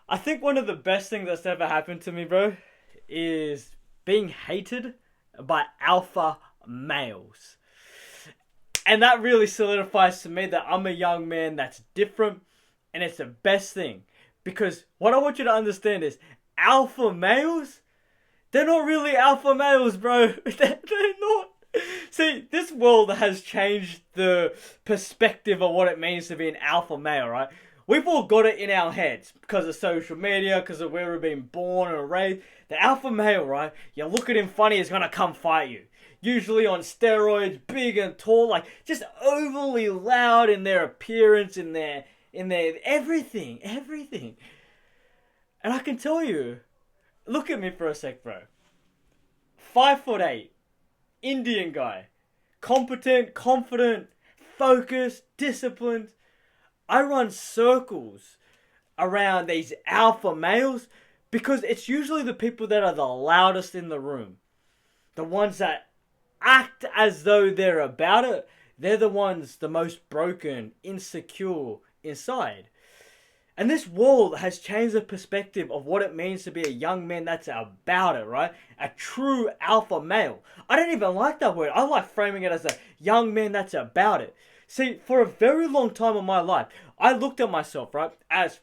I think one of the best things that's ever happened to me, bro, is being hated by alpha males. And that really solidifies to me that I'm a young man that's different, and it's the best thing. Because what I want you to understand is alpha males, they're not really alpha males, bro. They're not. See, this world has changed the perspective of what it means to be an alpha male, right? We've all got it in our heads because of social media, because of where we've been born and raised. The alpha male, right? You look at him funny, he's gonna come fight you. Usually on steroids, big and tall, like just overly loud in their appearance, in their everything. And I can tell you, look at me for a sec, bro. 5'8", Indian guy, competent, confident, focused, disciplined. I run circles around these alpha males because it's usually the people that are the loudest in the room. The ones that act as though they're about it. They're the ones the most broken, insecure inside. And this world has changed the perspective of what it means to be a young man that's about it, right? A true alpha male. I don't even like that word. I like framing it as a young man that's about it. See, for a very long time in my life, I looked at myself, right, as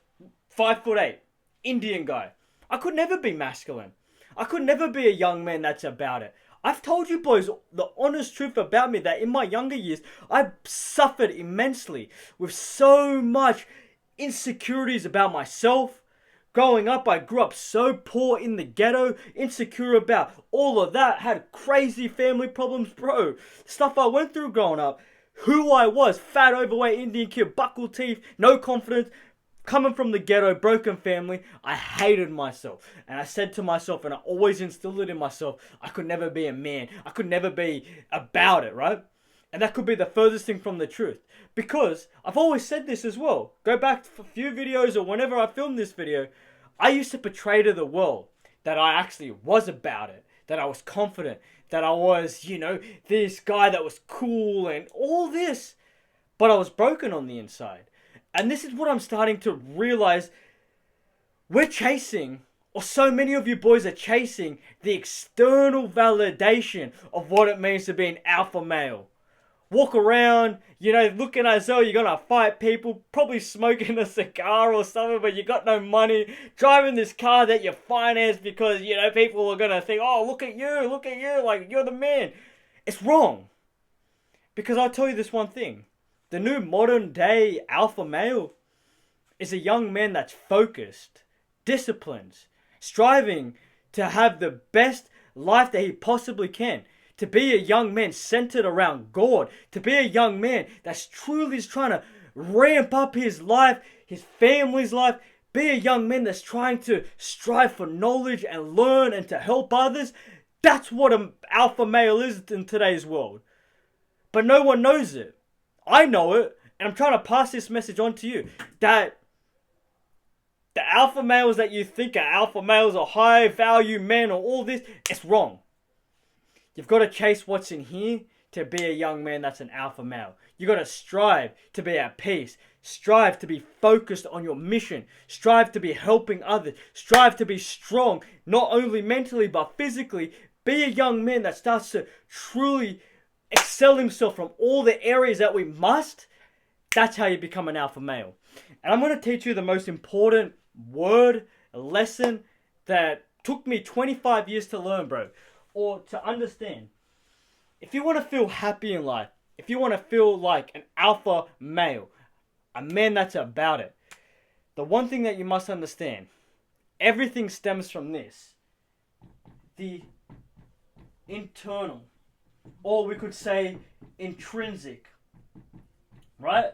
5'8", Indian guy. I could never be masculine. I could never be a young man that's about it. I've told you boys the honest truth about me that in my younger years, I suffered immensely with so much insecurities about myself. Growing up, I grew up so poor in the ghetto, insecure about all of that, had crazy family problems, bro. Stuff I went through growing up. Who I was, fat, overweight Indian kid, buckled teeth, no confidence, coming from the ghetto, broken family. I hated myself. And I said to myself, and I always instilled it in myself, I could never be a man. I could never be about it, right? And that could be the furthest thing from the truth. Because I've always said this as well. Go back a few videos or whenever I filmed this video. I used to portray to the world that I actually was about it. That I was confident. That I was, this guy that was cool and all this. But I was broken on the inside. And this is what I'm starting to realize. We're chasing, or so many of you boys are chasing, the external validation of what it means to be an alpha male. Walk around, looking as though you're gonna fight people, probably smoking a cigar or something, but you got no money, driving this car that you financed because, people are gonna think, oh, look at you, like, you're the man. It's wrong. Because I'll tell you this one thing. The new modern day alpha male is a young man that's focused, disciplined, striving to have the best life that he possibly can. To be a young man centered around God. To be a young man that's truly trying to ramp up his life, his family's life. Be a young man that's trying to strive for knowledge and learn and to help others. That's what an alpha male is in today's world. But no one knows it. I know it. And I'm trying to pass this message on to you. That the alpha males that you think are alpha males or high value men or all this, it's wrong. You've got to chase what's in here to be a young man that's an alpha male. You've got to strive to be at peace. Strive to be focused on your mission. Strive to be helping others. Strive to be strong, not only mentally but physically. Be a young man that starts to truly excel himself from all the areas that we must. That's how you become an alpha male. And I'm going to teach you the most important word, a lesson that took me 25 years to learn, bro. Or to understand. If you want to feel happy in life, if you want to feel like an alpha male, a man that's about it, the one thing that you must understand, everything stems from this. The internal, or we could say intrinsic, right?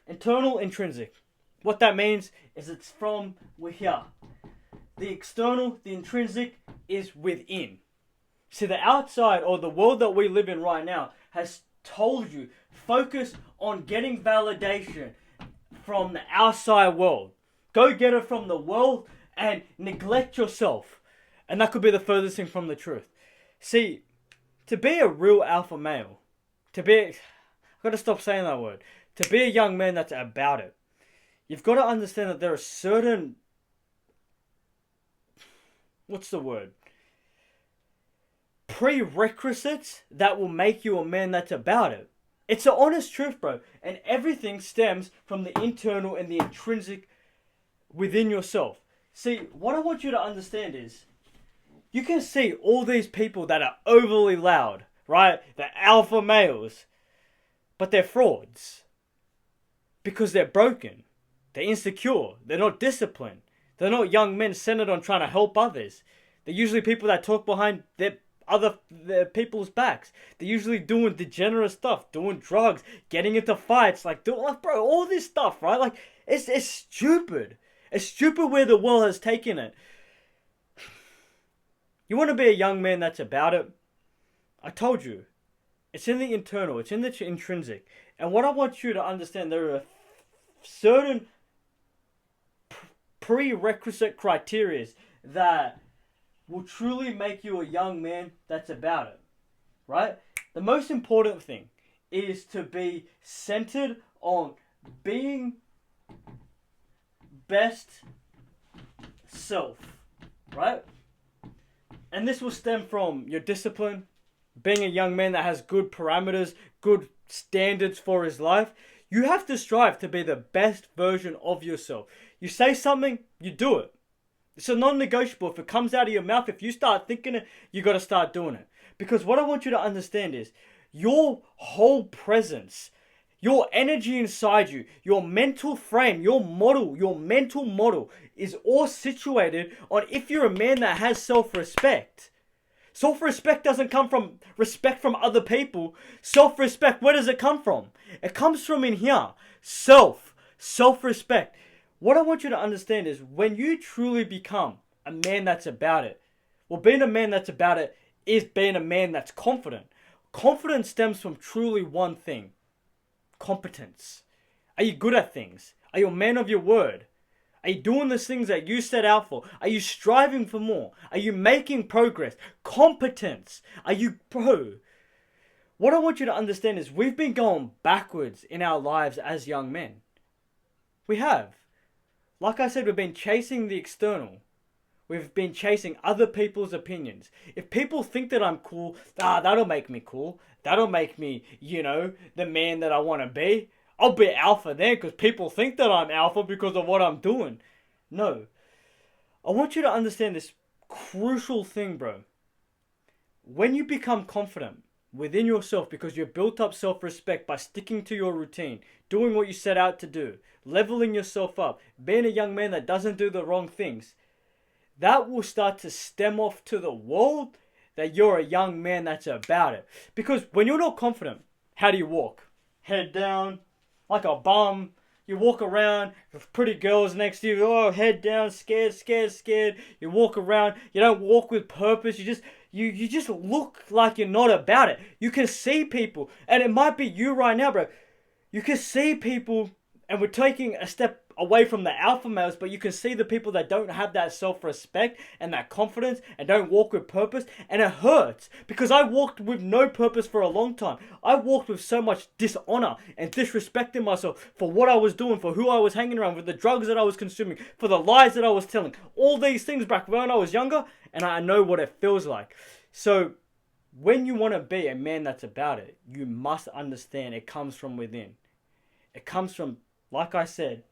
Internal, intrinsic. What that means is it's from here. The external, the intrinsic, is within. See, the outside or the world that we live in right now has told you, focus on getting validation from the outside world. Go get it from the world and neglect yourself. And that could be the furthest thing from the truth. See, to be a real alpha male, I've got to stop saying that word. To be a young man that's about it, you've got to understand that there are certain, what's the word? Prerequisites that will make you a man that's about it. It's the honest truth, bro. And everything stems from the internal and the intrinsic within yourself. See, what I want you to understand is, you can see all these people that are overly loud, right? They're alpha males, but they're frauds. Because they're broken. They're insecure. They're not disciplined. They're not young men centered on trying to help others. They're usually people that talk behind their people's backs. They're usually doing degenerate stuff, doing drugs, getting into fights, bro, all this stuff, right? Like, it's stupid. It's stupid where the world has taken it. You want to be a young man that's about it? I told you. It's in the internal. It's in the intrinsic. And what I want you to understand, there are certain prerequisite criteria that will truly make you a young man that's about it. Right? The most important thing is to be centered on being best self. Right? And this will stem from your discipline, being a young man that has good parameters, good standards for his life. You have to strive to be the best version of yourself. You say something, you do it. It's a non-negotiable. If it comes out of your mouth, if you start thinking it, you got to start doing it. Because what I want you to understand is, your whole presence, your energy inside you, your mental frame, your mental model is all situated on if you're a man that has self-respect. Self-respect doesn't come from respect from other people. Self-respect, where does it come from? It comes from in here. Self-respect. What I want you to understand is, when you truly become a man that's about it, well, being a man that's about it is being a man that's confident. Confidence stems from truly one thing: competence. Are you good at things? Are you a man of your word? Are you doing the things that you set out for? Are you striving for more? Are you making progress? Competence. Are you pro? What I want you to understand is, we've been going backwards in our lives as young men. We have. Like I said, we've been chasing the external. We've been chasing other people's opinions. If people think that I'm cool, that'll make me cool. That'll make me, the man that I want to be. I'll be alpha then because people think that I'm alpha because of what I'm doing. No. I want you to understand this crucial thing, bro. When you become confident within yourself because you've built up self-respect by sticking to your routine, doing what you set out to do, leveling yourself up, being a young man that doesn't do the wrong things, that will start to stem off to the world that you're a young man that's about it. Because when you're not confident, how do you walk? Head down, like a bum. You walk around with pretty girls next to you. Oh, head down, scared. You walk around. You don't walk with purpose. You just look like you're not about it. You can see people, and it might be you right now, bro. You can see people, and we're taking a step away from the alpha males, but you can see the people that don't have that self-respect and that confidence and don't walk with purpose, and it hurts because I walked with no purpose for a long time. I walked with so much dishonor and disrespecting myself for what I was doing, for who I was hanging around with, the drugs that I was consuming, for the lies that I was telling, all these things back when I was younger, and I know what it feels like. So when you want to be a man that's about it, you must understand it comes from within. It comes from, like I said,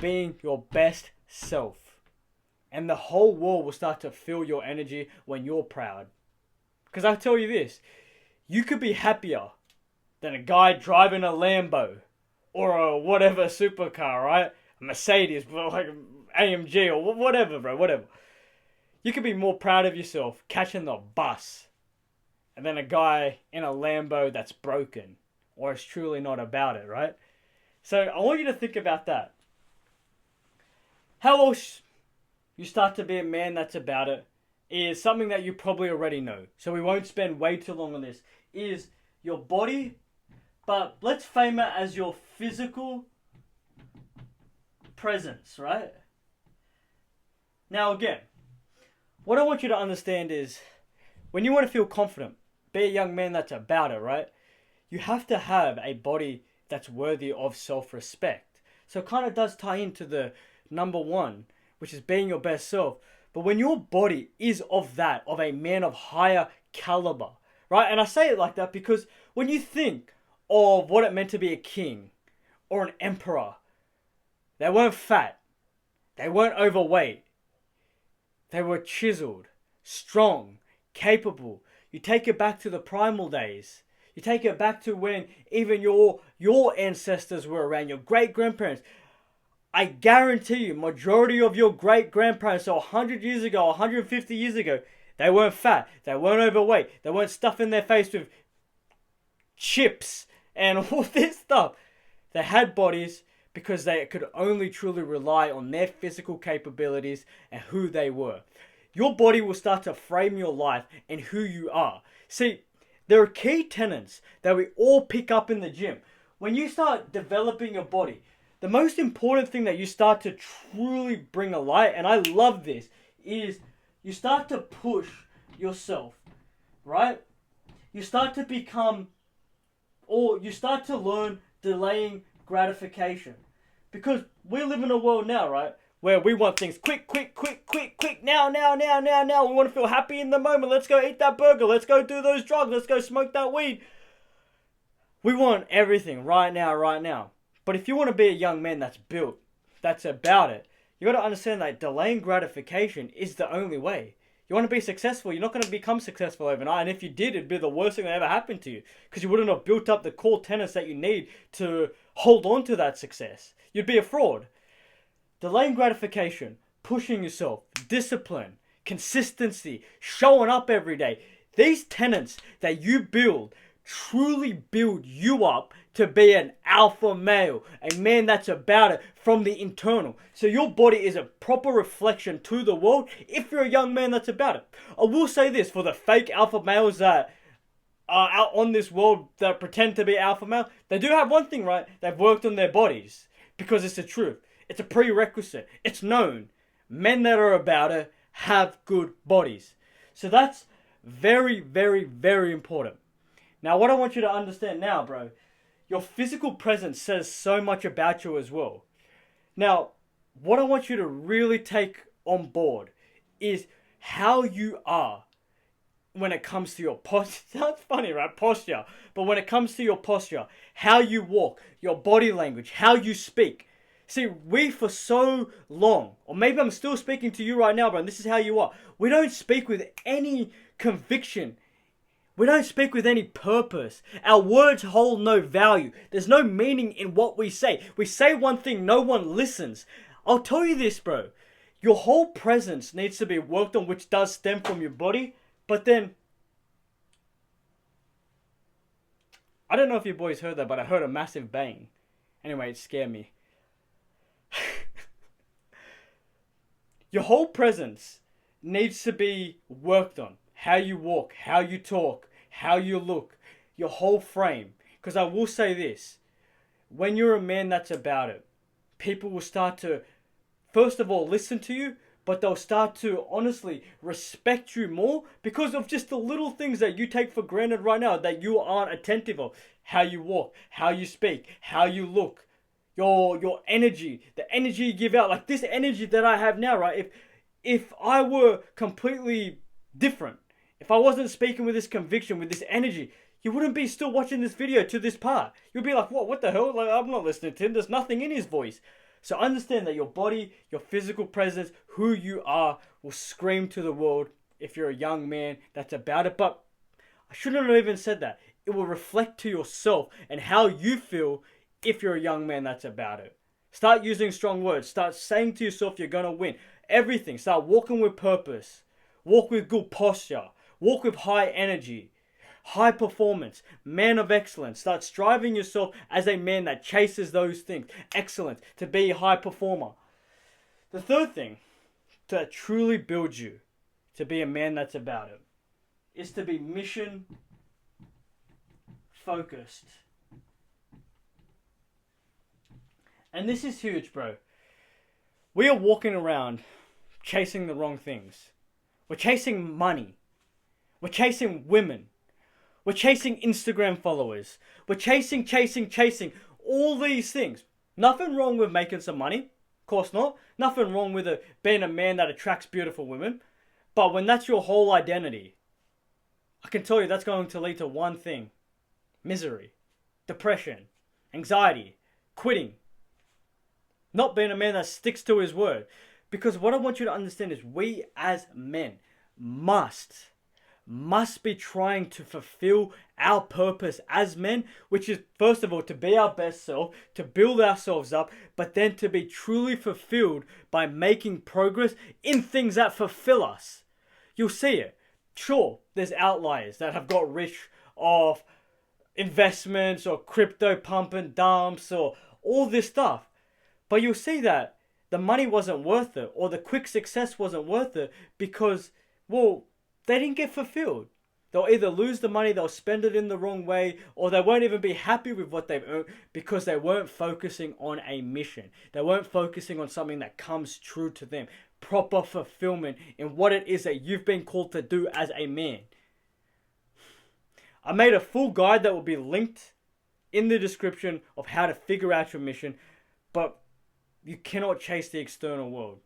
being your best self. And the whole world will start to feel your energy when you're proud. Because I tell you this, you could be happier than a guy driving a Lambo or a whatever supercar, right? A Mercedes, like AMG or whatever, bro, whatever. You could be more proud of yourself catching the bus and then a guy in a Lambo that's broken or is truly not about it, right? So I want you to think about that. How else you start to be a man that's about it is something that you probably already know. So we won't spend way too long on this. Is your body, but let's frame it as your physical presence, right? Now again, what I want you to understand is, when you want to feel confident, be a young man that's about it, right? You have to have a body that's worthy of self-respect. So it kind of does tie into the number one, which is being your best self. But when your body is of a man of higher caliber, right? And I say it like that because when you think of what it meant to be a king or an emperor, they weren't fat, they weren't overweight, they were chiseled, strong, capable. You take it back to the primal days. You take it back to when even your ancestors were around, your great grandparents. I guarantee you, majority of your great grandparents, so 100 years ago, 150 years ago, they weren't fat, they weren't overweight, they weren't stuffing their face with chips and all this stuff. They had bodies because they could only truly rely on their physical capabilities and who they were. Your body will start to frame your life and who you are. See, there are key tenets that we all pick up in the gym. When you start developing your body, the most important thing that you start to truly bring alight, and I love this, is you start to push yourself, right? You start to become, or you start to learn delaying gratification. Because we live in a world now, right, where we want things quick, now. We want to feel happy in the moment. Let's go eat that burger. Let's go do those drugs. Let's go smoke that weed. We want everything right now. But if you want to be a young man that's built, that's about it, you got to understand that delaying gratification is the only way. You want to be successful, you're not going to become successful overnight. And if you did, it'd be the worst thing that ever happened to you. Because you wouldn't have built up the core tenets that you need to hold on to that success. You'd be a fraud. Delaying gratification, pushing yourself, discipline, consistency, showing up every day. These tenets that you build truly build you up to be an alpha male, a man that's about it from the internal. So your body is a proper reflection to the world if you're a young man that's about it. I will say this, for the fake alpha males that are out on this world that pretend to be alpha male, they do have one thing right, they've worked on their bodies, because it's the truth. It's a prerequisite. It's known. Men that are about it have good bodies. So that's very, very, very important. Now, what I want you to understand now, bro, your physical presence says so much about you as well. Now, what I want you to really take on board is how you are when it comes to your posture. Sounds funny, right? Posture. But when it comes to your posture, how you walk, your body language, how you speak. See, we for so long, or maybe I'm still speaking to you right now, bro, and this is how you are. We don't speak with any conviction. We don't speak with any purpose. Our words hold no value. There's no meaning in what we say. We say one thing, no one listens. I'll tell you this, bro. Your whole presence needs to be worked on, which does stem from your body. But then, I don't know if you boys heard that, but I heard a massive bang. Anyway, it scared me. Your whole presence needs to be worked on. How you walk, how you talk, how you look, your whole frame. Because I will say this, when you're a man that's about it, people will start to, first of all, listen to you, but they'll start to honestly respect you more because of just the little things that you take for granted right now that you aren't attentive of. How you walk, how you speak, how you look, your energy, the energy you give out. Like this energy that I have now, right? If I were completely different, if I wasn't speaking with this conviction, with this energy, you wouldn't be still watching this video to this part. You'd be like, what the hell? Like, I'm not listening to him. There's nothing in his voice. So understand that your body, your physical presence, who you are, will scream to the world if you're a young man that's about it. But I shouldn't have even said that. It will reflect to yourself and how you feel if you're a young man that's about it. Start using strong words. Start saying to yourself you're going to win. Everything. Start walking with purpose. Walk with good posture. Walk with high energy. High performance. Man of excellence. Start striving yourself as a man that chases those things. Excellence. To be a high performer. The third thing to truly build you to be a man that's about it is to be mission focused. And this is huge, bro. We are walking around chasing the wrong things. We're chasing money. We're chasing women. We're chasing Instagram followers. We're chasing all these things. Nothing wrong with making some money. Of course not. Nothing wrong with being a man that attracts beautiful women. But when that's your whole identity, I can tell you that's going to lead to one thing. Misery, depression, anxiety, quitting. Not being a man that sticks to his word. Because what I want you to understand is we as men must be trying to fulfill our purpose as men, which is first of all to be our best self, to build ourselves up, but then to be truly fulfilled by making progress in things that fulfill us. You'll see it. Sure, there's outliers that have got rich off investments or crypto pump and dumps or all this stuff. But you'll see that the money wasn't worth it, or the quick success wasn't worth it because, well, they didn't get fulfilled. They'll either lose the money, they'll spend it in the wrong way, or they won't even be happy with what they've earned because they weren't focusing on a mission. They weren't focusing on something that comes true to them. Proper fulfillment in what it is that you've been called to do as a man. I made a full guide that will be linked in the description of how to figure out your mission, but you cannot chase the external world.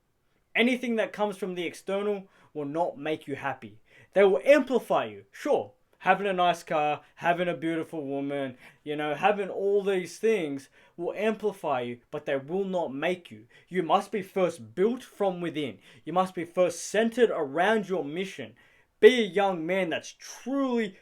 Anything that comes from the external will not make you happy. They will amplify you. Sure, having a nice car, having a beautiful woman, having all these things will amplify you, but they will not make you. You must be first built from within. You must be first centered around your mission. Be a young man that's truly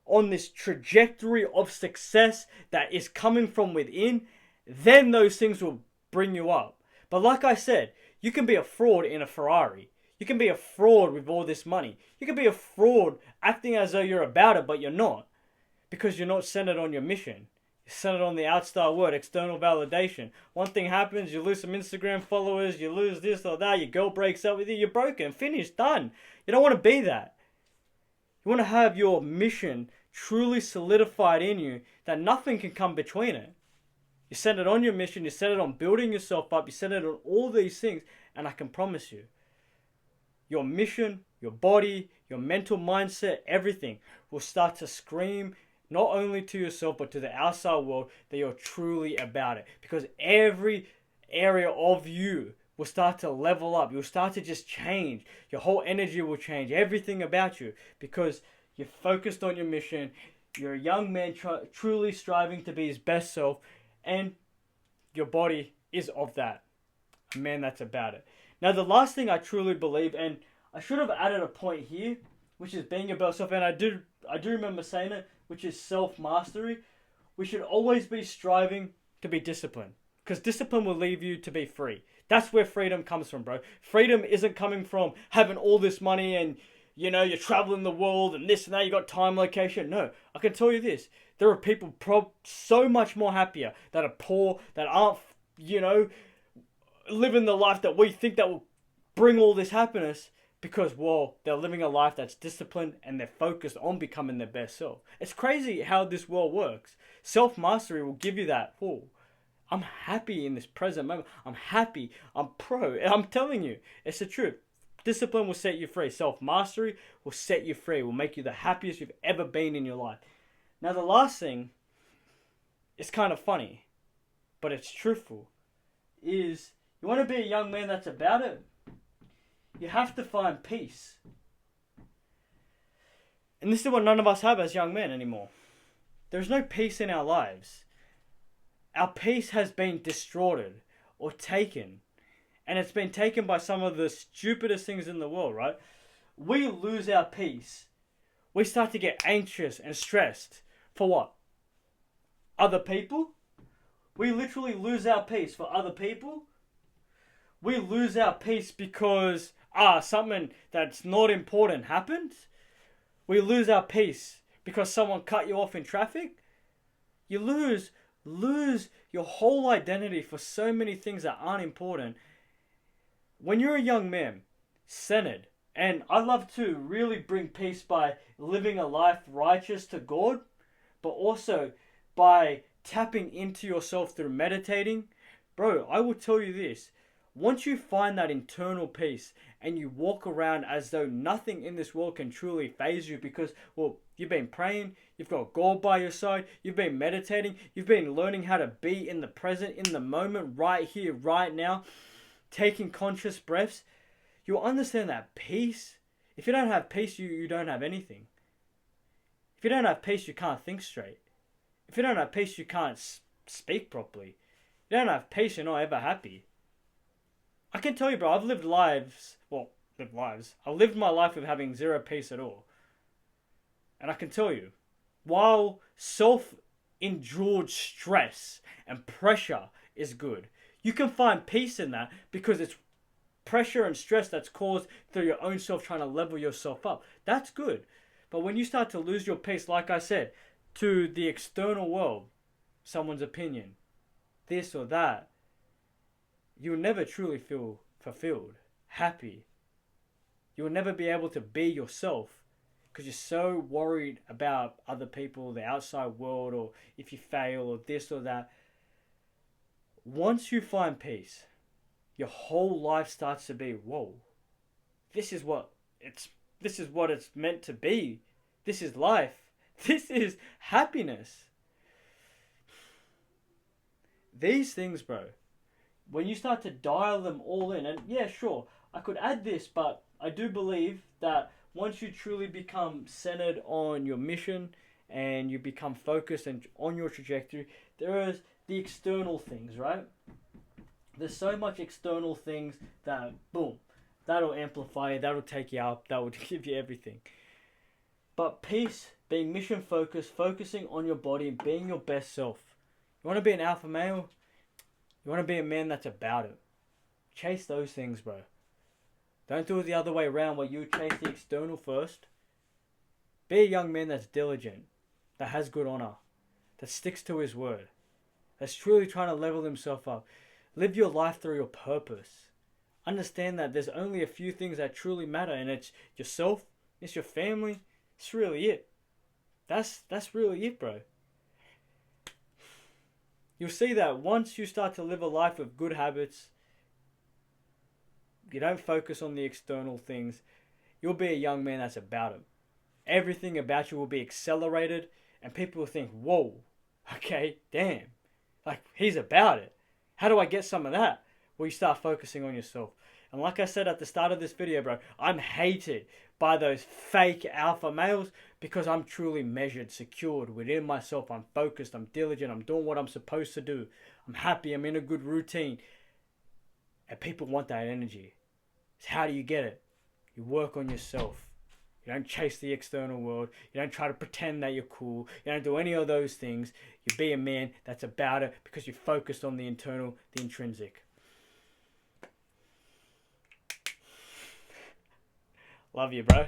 on this trajectory of success that is coming from within. Then those things will bring you up. But like I said, you can be a fraud in a Ferrari. You can be a fraud with all this money. You can be a fraud acting as though you're about it, but you're not. Because you're not centered on your mission. You're centered on the outside world, external validation. One thing happens, you lose some Instagram followers, you lose this or that, your girl breaks up with you, you're broken, finished, done. You don't want to be that. You want to have your mission truly solidified in you that nothing can come between it. You're centered on your mission, you're centered on building yourself up, you're centered on all these things, and I can promise you, your mission, your body, your mental mindset, everything will start to scream not only to yourself but to the outside world that you're truly about it. Because every area of you will start to level up. You'll start to just change. Your whole energy will change. Everything about you. Because you're focused on your mission. You're a young man truly striving to be his best self. And your body is of that. A man that's about it. Now, the last thing I truly believe, and I should have added a point here, which is being your best self, and I do remember saying it, which is self-mastery. We should always be striving to be disciplined, because discipline will leave you to be free. That's where freedom comes from, bro. Freedom isn't coming from having all this money and, you're traveling the world and this and that, you got time, location. No, I can tell you this. There are people so much more happier that are poor, that aren't, living the life that we think that will bring all this happiness because, well, they're living a life that's disciplined and they're focused on becoming their best self. It's crazy how this world works. Self-mastery will give you that, I'm happy in this present moment. I'm happy. I'm pro. I'm telling you, it's the truth. Discipline will set you free. Self-mastery will set you free. Will make you the happiest you've ever been in your life. Now, the last thing is kind of funny, but it's truthful, is you want to be a young man that's about it, you have to find peace. And this is what none of us have as young men anymore. There's no peace in our lives. Our peace has been distorted or taken. And it's been taken by some of the stupidest things in the world, right? We lose our peace. We start to get anxious and stressed. For what? Other people? We literally lose our peace for other people. We lose our peace because something that's not important happened. We lose our peace because someone cut you off in traffic. You lose your whole identity for so many things that aren't important. When you're a young man, centered, and I love to really bring peace by living a life righteous to God, but also by tapping into yourself through meditating. Bro, I will tell you this. Once you find that internal peace and you walk around as though nothing in this world can truly faze you because, well, you've been praying, you've got God by your side, you've been meditating, you've been learning how to be in the present, in the moment, right here, right now, taking conscious breaths, you'll understand that peace. If you don't have peace, you don't have anything. If you don't have peace, you can't think straight. If you don't have peace, you can't speak properly. If you don't have peace, you're not ever happy. I can tell you, bro, I've lived my life with having zero peace at all. And I can tell you, while self-endured stress and pressure is good, you can find peace in that because it's pressure and stress that's caused through your own self trying to level yourself up. That's good. But when you start to lose your peace, like I said, to the external world, someone's opinion, this or that, you'll never truly feel fulfilled, happy. You'll never be able to be yourself because you're so worried about other people, the outside world, or if you fail, or this or that. Once you find peace, your whole life starts to be, whoa, this is what it's meant to be. This is life. This is happiness. These things, bro, when you start to dial them all in, and yeah, sure, I could add this, but I do believe that once you truly become centered on your mission and you become focused and on your trajectory, there is the external things, right? There's so much external things that, boom, that'll amplify you, that'll take you up, that will give you everything. But peace, being mission focused, focusing on your body and being your best self. You want to be an alpha male? You want to be a man that's about it. Chase those things, bro. Don't do it the other way around where you chase the external first. Be a young man that's diligent, that has good honor, that sticks to his word, that's truly trying to level himself up. Live your life through your purpose. Understand that there's only a few things that truly matter, and it's yourself, it's your family, it's really it. That's really it, bro. You'll see that once you start to live a life with good habits, you don't focus on the external things, you'll be a young man that's about it. Everything about you will be accelerated, and people will think, whoa, okay, damn, like, he's about it. How do I get some of that? Well, you start focusing on yourself. And like I said at the start of this video, bro, I'm hated by those fake alpha males because I'm truly measured, secured within myself. I'm focused, I'm diligent, I'm doing what I'm supposed to do. I'm happy, I'm in a good routine. And people want that energy. So how do you get it? You work on yourself. You don't chase the external world. You don't try to pretend that you're cool. You don't do any of those things. You be a man that's about it because you're focused on the internal, the intrinsic. Love you, bro.